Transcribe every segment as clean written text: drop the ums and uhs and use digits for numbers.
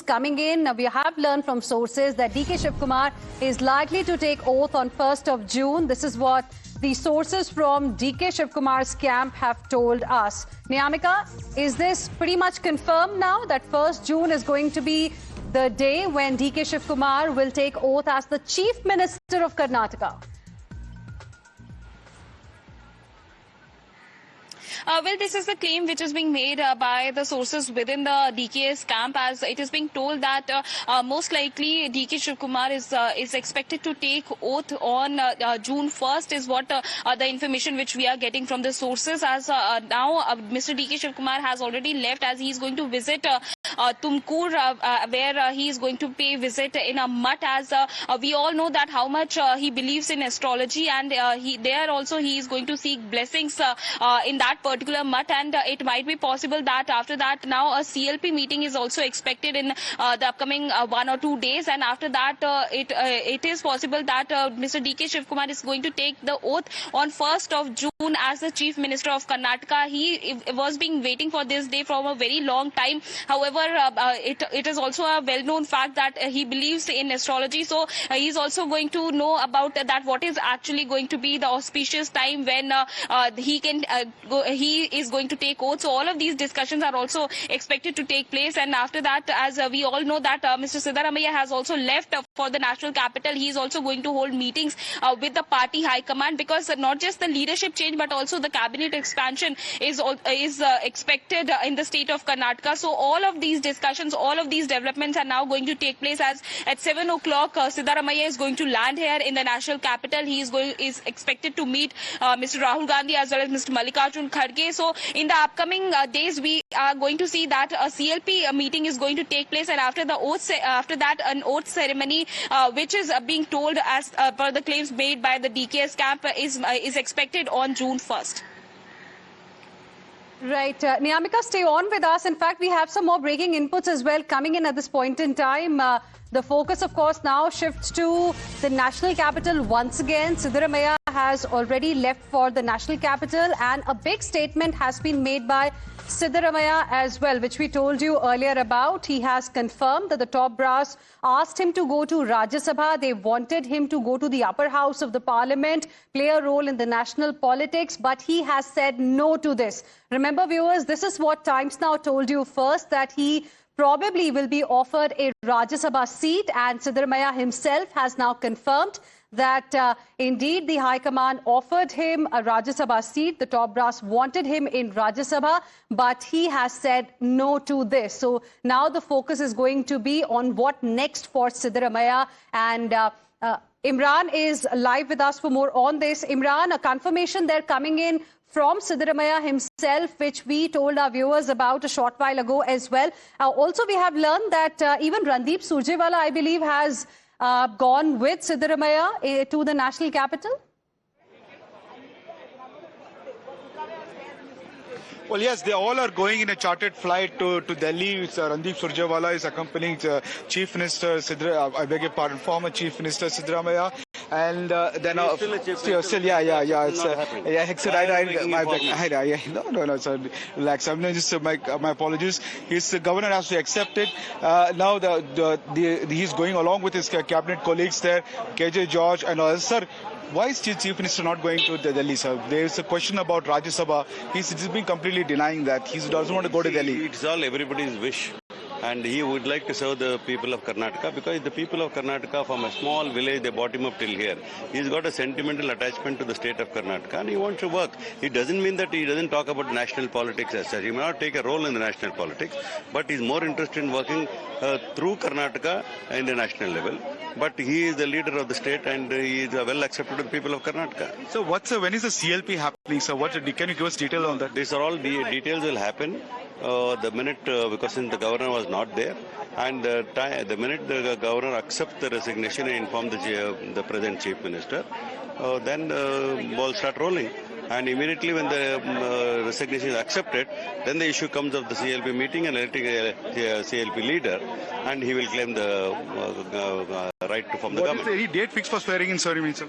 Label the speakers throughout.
Speaker 1: coming in. We have learned from sources that DK Shivakumar is likely to take oath on 1st of June. This is what the sources from DK Shivakumar's camp have told us. Niyamika, is this pretty much confirmed now that 1st June is going to be the day when DK Shivakumar will take oath as the Chief Minister of Karnataka?
Speaker 2: Well, this is the claim which is being made by the sources within the DK's camp, as it is being told that most likely DK Shivakumar is expected to take oath on June 1st is what the information which we are getting from the sources. As now Mr. DK Shivakumar has already left, as he is going to visit Tumakuru, where he is going to pay visit in a mutt, as we all know that how much he believes in astrology, and he is going to seek blessings in that particular mutt, and it might be possible that after that now a CLP meeting is also expected in the upcoming 1 or 2 days, and after that it is possible that Mr. DK Shivakumar is going to take the oath on 1st of June as the Chief Minister of Karnataka. He was being waiting for this day from a very long time. However, it is also a well-known fact that he believes in astrology, so he is also going to know about that what is actually going to be the auspicious time when he is going to take oath. So all of these discussions are also expected to take place, and after that, as we all know that Mr. Siddaramaiah has also left for the national capital. He is also going to hold meetings with the party high command, because not just the leadership change but also the cabinet expansion is expected in the state of Karnataka. So all of these discussions, all of these developments are now going to take place, as at 7 o'clock Siddaramaiah is going to land here in the national capital. He is expected to meet Mr. Rahul Gandhi as well as Mr. Mallikarjun Kharge. So in the upcoming days, we are going to see that a CLP meeting is going to take place, and after that an oath ceremony, which is being told as per the claims made by the DK's camp, is expected on June 1st.
Speaker 1: Right. Niyamika, stay on with us. In fact, we have some more breaking inputs as well coming in at this point in time. The focus, of course, now shifts to the national capital once again. Siddaramaiah has already left for the national capital, and a big statement has been made by Siddaramaiah as well, which we told you earlier about. He has confirmed that the top brass asked him to go to Rajya Sabha. They wanted him to go to the upper house of the parliament, play a role in the national politics, but he has said no to this. Remember, viewers, this is what Times Now told you first, that he probably will be offered a Rajya Sabha seat, and Siddaramaiah himself has now confirmed that indeed the High Command offered him a Rajya Sabha seat. The top brass wanted him in Rajya Sabha, but he has said no to this. So now the focus is going to be on what next for Siddaramaiah, and Imran is live with us for more on this. Imran, a confirmation there coming in from Siddaramaiah himself, which we told our viewers about a short while ago as well. Also, we have learned that even Randeep Surjewala, I believe, has gone with Siddaramaiah to the national capital.
Speaker 3: Well, yes, they all are going in a chartered flight to Delhi. Randeep Surjewala is accompanying Chief Minister former Chief Minister Siddaramaiah. And then no, sir, relax. I'm just my apologies. His governor has to accept it. Now he's going along with his cabinet colleagues there, KJ George and others. Sir, why is Chief Minister not going to Delhi, sir? There is a question about Rajya Sabha. He's been completely denying that. He doesn't want to go to Delhi.
Speaker 4: It's all everybody's wish. And he would like to serve the people of Karnataka, because the people of Karnataka, from a small village, they brought him up till here. He's got a sentimental attachment to the state of Karnataka, and he wants to work. It doesn't mean that he doesn't talk about national politics as such. He may not take a role in the national politics, but he's more interested in working through Karnataka in the national level. But he is the leader of the state, and he is well accepted to the people of Karnataka.
Speaker 3: So when is the CLP happening, sir? Can you give us detail on that?
Speaker 4: These are all the details will happen the minute, because the governor was not there, and the minute the governor accepts the resignation and inform the present Chief Minister, then ball start rolling. And immediately when the resignation is accepted, then the issue comes of the CLP meeting and electing a CLP leader, and he will claim the right to form the government.
Speaker 3: What is any date fixed for swearing in ceremony, sir?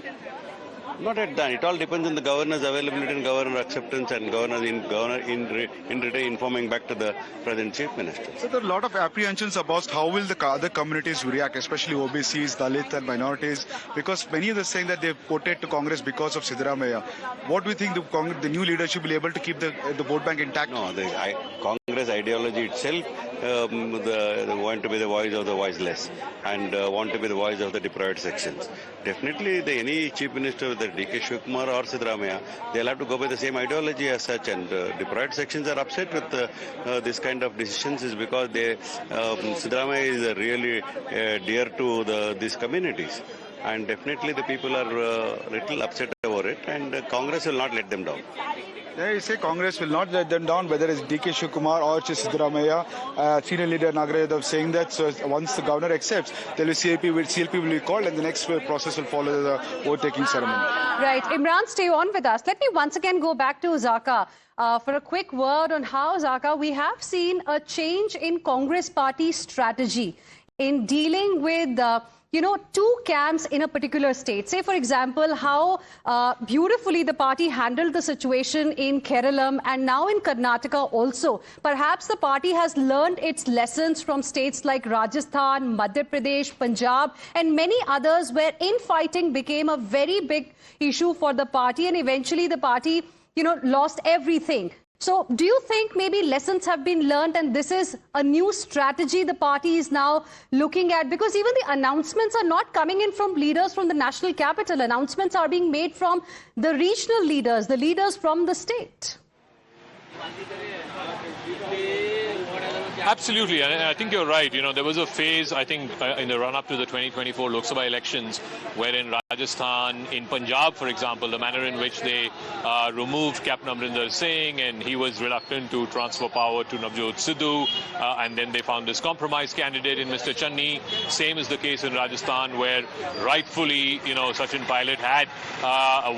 Speaker 4: Not yet done. It all depends on the governor's availability and governor acceptance and governor in return informing back to the present chief minister.
Speaker 3: So there are a lot of apprehensions about how will the other communities react, especially OBCs, Dalit and minorities, because many of them saying that they've voted to Congress because of Siddaramaiah. What do you think the new leadership will be able to keep the vote bank intact?
Speaker 4: No, the Congress ideology itself want to be the voice of the voiceless and want to be the voice of the deprived sections. Definitely, any chief minister, whether DK Shivakumar or Siddaramaiah, they'll have to go by the same ideology as such. And deprived sections are upset with this kind of decisions is because Siddaramaiah is really dear to these communities. And definitely the people are little upset over it, and Congress will not let them down.
Speaker 3: They say Congress will not let them down, whether it's DK Shivakumar or Siddaramaiah. Senior leader Nagaraj Yadav saying that once the governor accepts, then the CLP will be called and the next process will follow the vote-taking ceremony.
Speaker 1: Right. Imran, stay on with us. Let me once again go back to Zaka for a quick word on how, Zaka, we have seen a change in Congress party strategy in dealing with two camps in a particular state. Say, for example, how beautifully the party handled the situation in Kerala and now in Karnataka also. Perhaps the party has learned its lessons from states like Rajasthan, Madhya Pradesh, Punjab and many others where infighting became a very big issue for the party and eventually the party, lost everything. So do you think maybe lessons have been learned and this is a new strategy the party is now looking at? Because even the announcements are not coming in from leaders from the national capital. Announcements are being made from the regional leaders, the leaders from the state.
Speaker 5: Absolutely, and I think you're right. There was a phase, I think, in the run-up to the 2024 Lok Sabha elections, where in Rajasthan, in Punjab, for example, the manner in which they removed Captain Amrinder Singh, and he was reluctant to transfer power to Navjot Sidhu, and then they found this compromise candidate in Mr. Channi. Same is the case in Rajasthan, where rightfully, Sachin Pilot had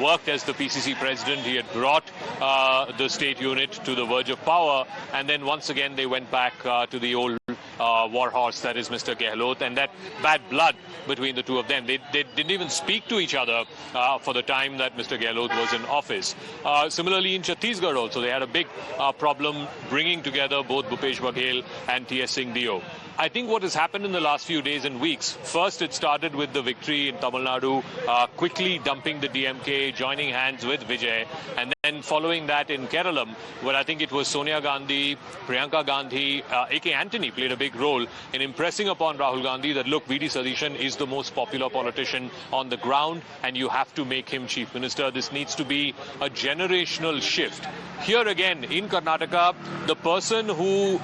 Speaker 5: worked as the PCC president. He had brought the state unit to the verge of power, and then once again they went back to the old war horse, that is Mr. Gehlot, and that bad blood between the two of them. They didn't even speak to each other for the time that Mr. Gehlot was in office. Similarly, in Chhattisgarh also, they had a big problem bringing together both Bhupesh Baghel and T.S. Singh Dio. I think what has happened in the last few days and weeks, first it started with the victory in Tamil Nadu, quickly dumping the DMK, joining hands with Vijay, and then following that in Kerala, where I think it was Sonia Gandhi, Priyanka Gandhi, A.K. Antony played a big role in impressing upon Rahul Gandhi that, look, V.D. Satish is the most popular politician on the ground and you have to make him chief minister. This needs to be a generational shift. Here again, in Karnataka, the person who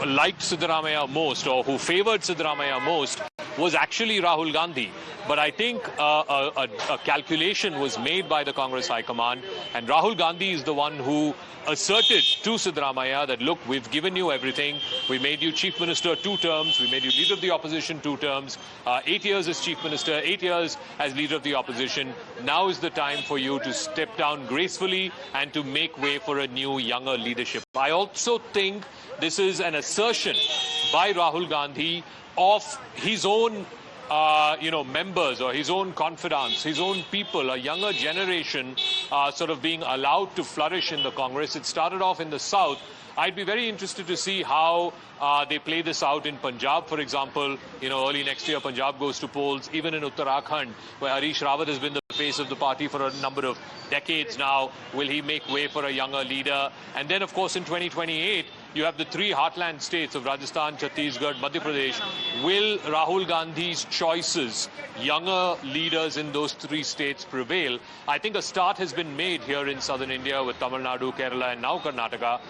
Speaker 5: liked Siddaramaiah most or who favored Siddaramaiah most was actually Rahul Gandhi. But I think a calculation was made by the Congress High Command, and Rahul Gandhi is the one who asserted to Siddaramaiah that, look, we've given you everything. We made you chief minister 2 terms. We made you leader of the opposition 2 terms. 8 years as chief minister, 8 years as leader of the opposition. Now is the time for you to step down gracefully and to make way for a new, younger leadership. I also think this is an assertion by Rahul Gandhi of his own members or his own confidants, his own people, a younger generation sort of being allowed to flourish in the Congress. It started off in the south. I'd be very interested to see how they play this out in Punjab, for example. Early next year, Punjab goes to polls. Even in Uttarakhand, where Harish Rawat has been the face of the party for a number of decades now, will he make way for a younger leader? And then, of course, in 2028, you have the 3 heartland states of Rajasthan, Chhattisgarh, Madhya Pradesh. Will Rahul Gandhi's choices, younger leaders in those 3 states, prevail? I think a start has been made here in southern India with Tamil Nadu, Kerala and now Karnataka.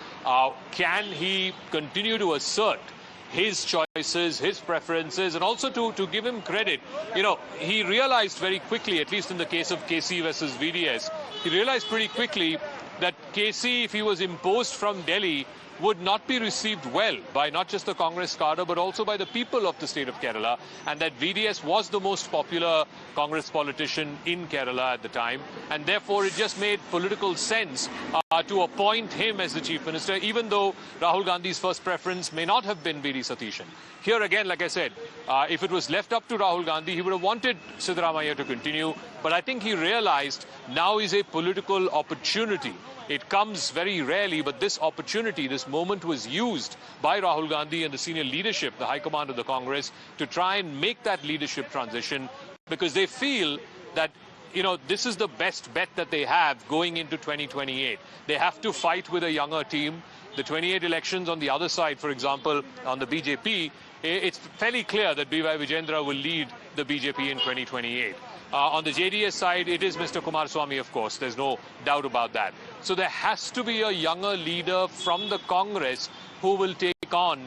Speaker 5: Can he continue to assert his choices, his preferences, and also to give him credit? He realized very quickly, at least in the case of KC versus VDS, he realized pretty quickly that KC, if he was imposed from Delhi, would not be received well by not just the Congress cadre but also by the people of the state of Kerala, and that VDS was the most popular Congress politician in Kerala at the time, and therefore it just made political sense to appoint him as the Chief Minister, even though Rahul Gandhi's first preference may not have been V.D. Satishan. Here again, like I said, if it was left up to Rahul Gandhi, he would have wanted Siddaramaiah to continue. But I think he realized now is a political opportunity. It comes very rarely, but this opportunity, this moment was used by Rahul Gandhi and the senior leadership, the High Command of the Congress, to try and make that leadership transition because they feel that, you know, this is the best bet that they have going into 2028. They have to fight with a younger team. The 28 elections on the other side, for example, on the BJP, it's fairly clear that B.Y. Vijendra will lead the BJP in 2028. On the JDS side, it is Mr. Kumaraswamy, of course. There's no doubt about that. So there has to be a younger leader from the Congress who will take on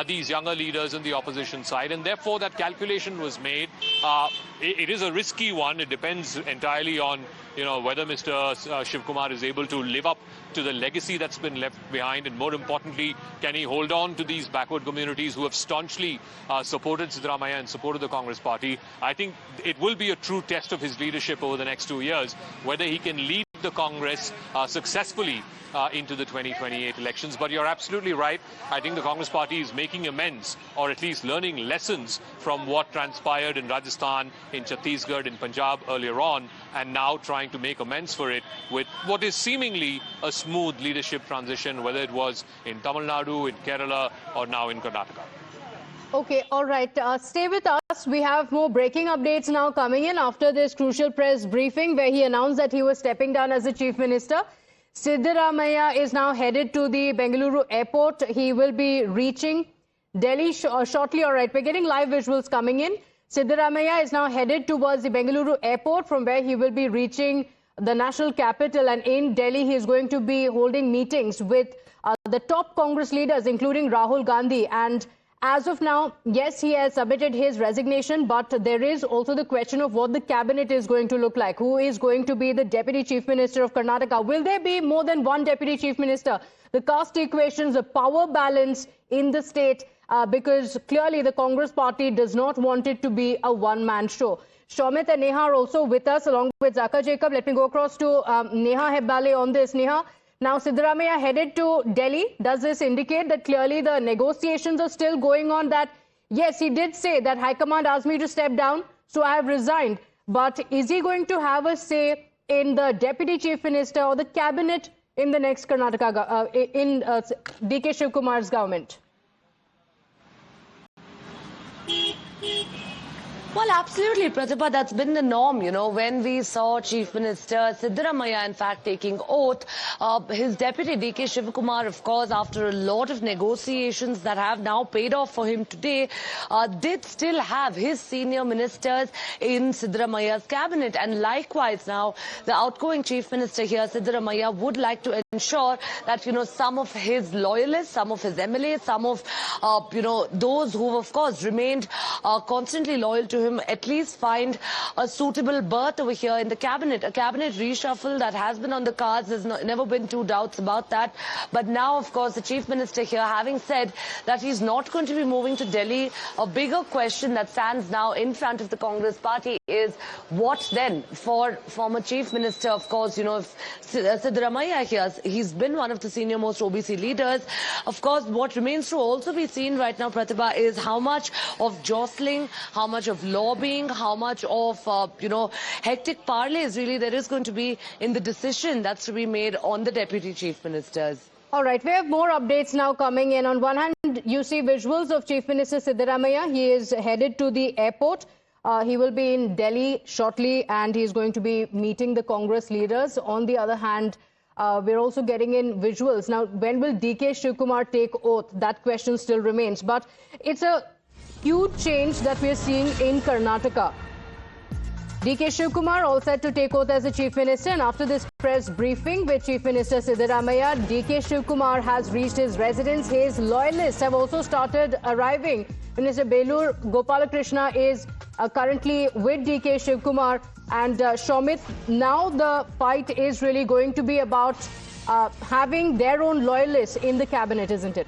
Speaker 5: these younger leaders in the opposition side. And therefore, that calculation was made. It is a risky one. It depends entirely on, you know, whether Mr. Shivkumar is able to live up to the legacy that's been left behind. And more importantly, can he hold on to these backward communities who have staunchly supported Siddaramaiah and supported the Congress party? I think it will be a true test of his leadership over the next 2 years, whether he can lead the Congress successfully into the 2028 elections. But you're absolutely right. I think the Congress party is making amends, or at least learning lessons from what transpired in Rajasthan, in Chhattisgarh, in Punjab earlier on, and now trying to make amends for it with what is seemingly a smooth leadership transition, whether it was in Tamil Nadu, in Kerala, or now in Karnataka.
Speaker 6: Okay, all right. Stay with us. We have more breaking updates now coming in after this crucial press briefing where he announced that he was stepping down as the Chief Minister. Siddaramaiah is now headed to the Bengaluru airport. He will be reaching Delhi shortly. All right, we're getting live visuals coming in. Siddaramaiah is now headed towards the Bengaluru airport from where he will be reaching the national capital. And in Delhi, he is going to be holding meetings with the top Congress leaders, including Rahul Gandhi. And as of now, yes, he has submitted his resignation, but there is also the question of what the cabinet is going to look like. Who is going to be the Deputy Chief Minister of Karnataka? Will there be more than one Deputy Chief Minister? The caste equations, the power balance in the state, because clearly the Congress party does not want it to be a one-man show. Shomit and Neha are also with us along with Zaka Jacob. Let me go across to Neha Hebbale on this. Neha, now Siddaramaiah headed to Delhi. Does this indicate that clearly the negotiations are still going on? That yes, he did say that High Command asked me to step down, so I have resigned. But is he going to have a say in the Deputy Chief Minister or the cabinet in the next Karnataka, DK Shivakumar's government?
Speaker 7: Well, absolutely, Pratibha. That's been the norm, you know, when we saw Chief Minister Siddaramaiah, in fact, taking oath. His deputy, DK Shivakumar, of course, after a lot of negotiations that have now paid off for him today, did still have his senior ministers in Siddaramaiah's cabinet. And likewise now, the outgoing Chief Minister here, Siddaramaiah, would like to ensure that, you know, some of his loyalists, some of his MLAs, some of, you know, those who, of course, remained constantly loyal to him, at least find a suitable berth over here in the cabinet. A cabinet reshuffle that has been on the cards. There's never been two doubts about that. But now, of course, the Chief Minister here, having said that he's not going to be moving to Delhi, a bigger question that stands now in front of the Congress party is what then for former Chief Minister, of course, you know, if Siddaramaiah here, he's been one of the senior most OBC leaders. Of course, what remains to also be seen right now, Pratibha, is how much of jostling, how much of lobbying, how much of, you know, hectic parlays really there is going to be in the decision that's to be made on the Deputy Chief Ministers.
Speaker 6: All right, we have more updates now coming in. On one hand, you see visuals of Chief Minister Siddaramaiah. He is headed to the airport. He will be in Delhi shortly and he is going to be meeting the Congress leaders. On the other hand, we're also getting in visuals. Now, when will DK Shivakumar take oath? That question still remains. But it's a huge change that we're seeing in Karnataka. DK Shivakumar all set to take oath as the Chief Minister, and after this press briefing with Chief Minister Siddaramaiah, DK Shivakumar has reached his residence. His loyalists have also started arriving. Minister Belur Gopalakrishna is currently with DK Shivakumar, and Shomit, now the fight is really going to be about having their own loyalists in the cabinet, isn't it?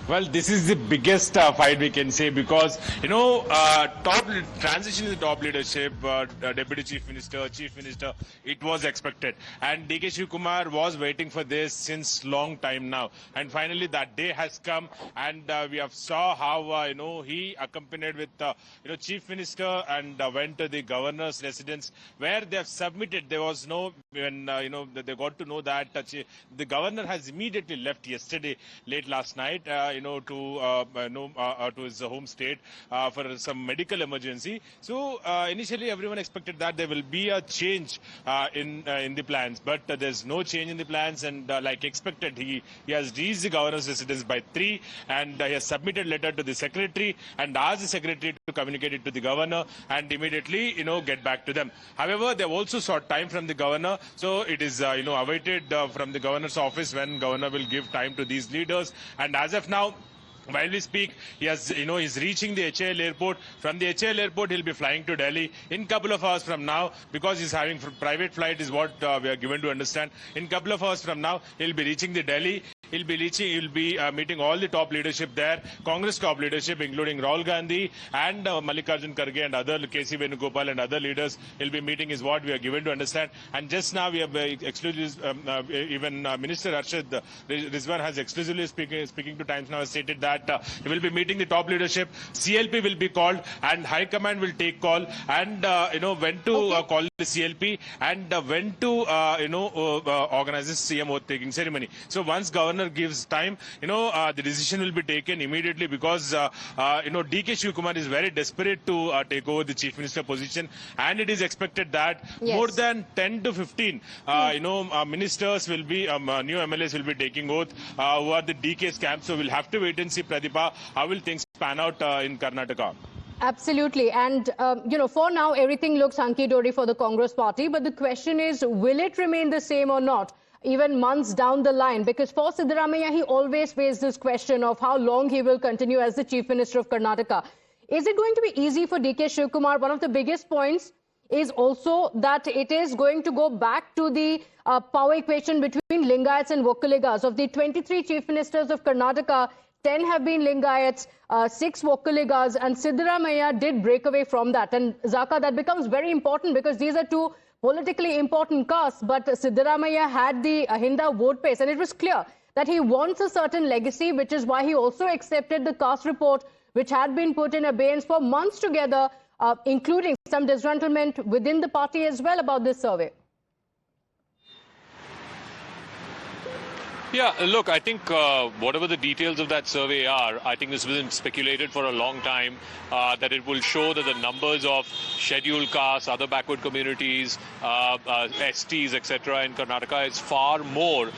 Speaker 8: Well, this is the biggest fight we can say because, top transition in the top leadership, Deputy Chief Minister, it was expected. And DK Shivakumar was waiting for this since long time now. And finally that day has come, and we have saw how, he accompanied with, Chief Minister and went to the governor's residence where they have submitted. There was no, when, they got to know that the governor has immediately left yesterday, late last night, to his home state for some medical emergency. So initially everyone expected that there will be a change in the plans, but there's no change in the plans, and like expected, he has reached the governor's residence by 3, and he has submitted letter to the secretary and asked the secretary to communicate it to the governor and immediately get back to them. However, they have also sought time from the governor, so it is awaited from the governor's office when governor will give time to these leaders. And as of now, while we speak, he has, he's reaching the HAL airport. From the HAL airport, he'll be flying to Delhi in couple of hours from now, because he's having private flight is what we are given to understand. In couple of hours from now, he'll be reaching the Delhi. He'll be meeting all the top leadership there, Congress top leadership, including Rahul Gandhi and Mallikarjun Kharge and other KC Venugopal and other leaders. He'll be meeting is what we are given to understand. And just now we have even Minister Arshad Rizwan has exclusively speaking to Times Now has stated that he will be meeting the top leadership. CLP will be called, and High Command will take call, and when to call the CLP, and when to organize this CM oath taking ceremony. So once governor gives time, the decision will be taken immediately, because DK Shivakumar is very desperate to take over the Chief Minister position, and it is expected that more than 10 to 15 ministers will be new MLAs will be taking oath who are the DK's camp. So we'll have to wait and see, Pradipha, how will things pan out in Karnataka.
Speaker 6: Absolutely. And, for now, everything looks hunky-dory for the Congress party. But the question is, will it remain the same or not, even months down the line? Because for Siddaramaiah, he always faced this question of how long he will continue as the Chief Minister of Karnataka. Is it going to be easy for DK Shivakumar? One of the biggest points is also that it is going to go back to the power equation between Lingayats and Vokaligas. Of the 23 Chief Ministers of Karnataka, 10 have been Lingayats, 6 Vokaligas, and Siddaramaiah did break away from that. And Zaka, that becomes very important because these are two politically important castes, but Siddaramaiah had the Hinda vote base, and it was clear that he wants a certain legacy, which is why he also accepted the caste report, which had been put in abeyance for months together, including some disgruntlement within the party as well about this survey.
Speaker 5: Yeah, look, I think whatever the details of that survey are, I think this has been speculated for a long time, that it will show that the numbers of scheduled castes, other backward communities, STs, etc. in Karnataka is far more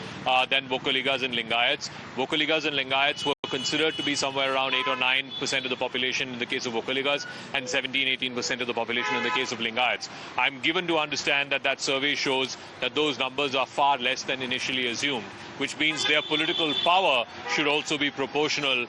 Speaker 5: than Vokaligas and Lingayats. Vokaligas and Lingayats were considered to be somewhere around 8 or 9% of the population in the case of Vokaligas and 17-18% of the population in the case of Lingayats. I'm given to understand that that survey shows that those numbers are far less than initially assumed, which means their political power should also be proportional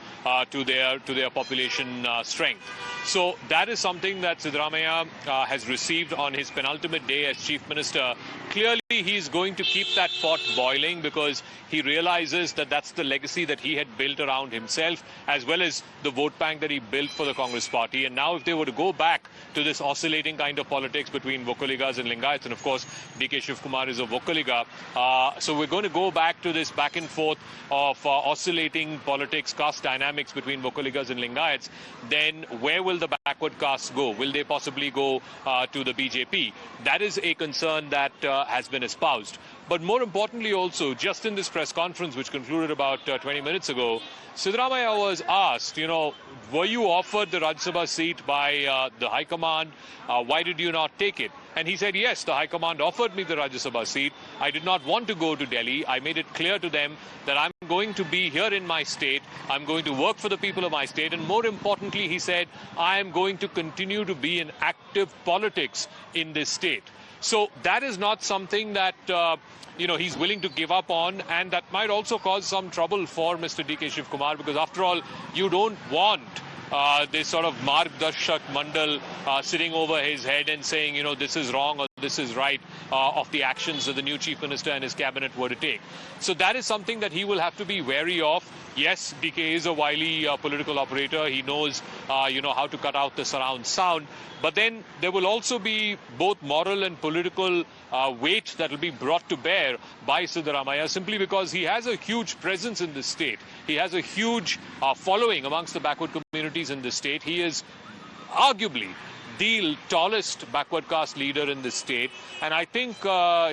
Speaker 5: to their population strength. So that is something that Siddaramaiah has received on his penultimate day as Chief Minister. Clearly, he's going to keep that pot boiling because he realizes that that's the legacy that he had built around himself, as well as the vote bank that he built for the Congress party. And now if they were to go back to this oscillating kind of politics between Vokaligas and Lingayats, and of course DK Shivakumar is a Vokaliga, so we're going to go back to this back and forth of oscillating politics, caste dynamics between Vokaligas and Lingayats, then where will the backward castes go? Will they possibly go to the BJP? That is a concern that has been espoused. But more importantly also, just in this press conference, which concluded about 20 minutes ago, Siddaramaiah was asked, were you offered the Rajya Sabha seat by the High Command? Why did you not take it? And he said, yes, the High Command offered me the Rajya Sabha seat. I did not want to go to Delhi. I made it clear to them that I'm going to be here in my state. I'm going to work for the people of my state. And more importantly, he said, I am going to continue to be in active politics in this state. So that is not something that, he's willing to give up on, and that might also cause some trouble for Mr. DK Shivakumar, because after all, you don't want this sort of Margdarshak Mandal sitting over his head and saying, this is wrong or this is right of the actions that the new Chief Minister and his cabinet were to take. So that is something that he will have to be wary of. Yes, DK is a wily political operator. He knows, how to cut out the surround sound. But then there will also be both moral and political weight that will be brought to bear by Siddaramaiah simply because he has a huge presence in this state. He has a huge following amongst the backward communities in this state. He is arguably the tallest backward caste leader in the state, and I think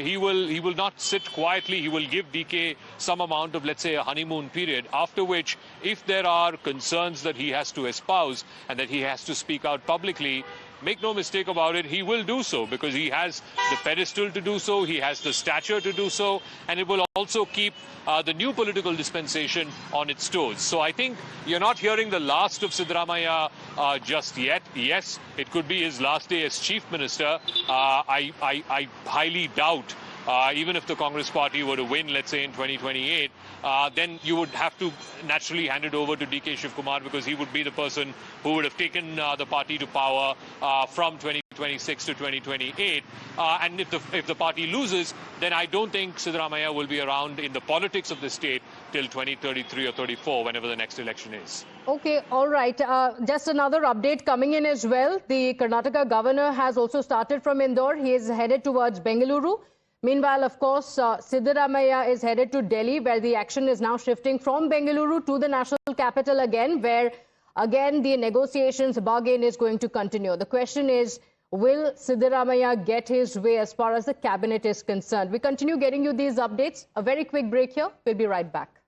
Speaker 5: he will not sit quietly. He will give DK some amount of, let's say, a honeymoon period, after which, if there are concerns that he has to espouse and that he has to speak out publicly, make no mistake about it, he will do so because he has the pedestal to do so, he has the stature to do so, and it will also keep the new political dispensation on its toes. So I think you're not hearing the last of Siddaramaiah just yet. Yes, it could be his last day as Chief Minister. I highly doubt, even if the Congress party were to win, let's say in 2028, then you would have to naturally hand it over to DK Shivakumar because he would be the person who would have taken the party to power from 2026 to 2028. And if the party loses, then I don't think Siddaramaiah will be around in the politics of the state till 2033 or 34, whenever the next election is.
Speaker 6: Okay, all right. Just another update coming in as well. The Karnataka governor has also started from Indore. He is headed towards Bengaluru. Meanwhile, of course, Siddaramaiah is headed to Delhi, where the action is now shifting from Bengaluru to the national capital again, where again the negotiations bargain is going to continue. The question is, will Siddaramaiah get his way as far as the cabinet is concerned? We continue getting you these updates. A very quick break here. We'll be right back.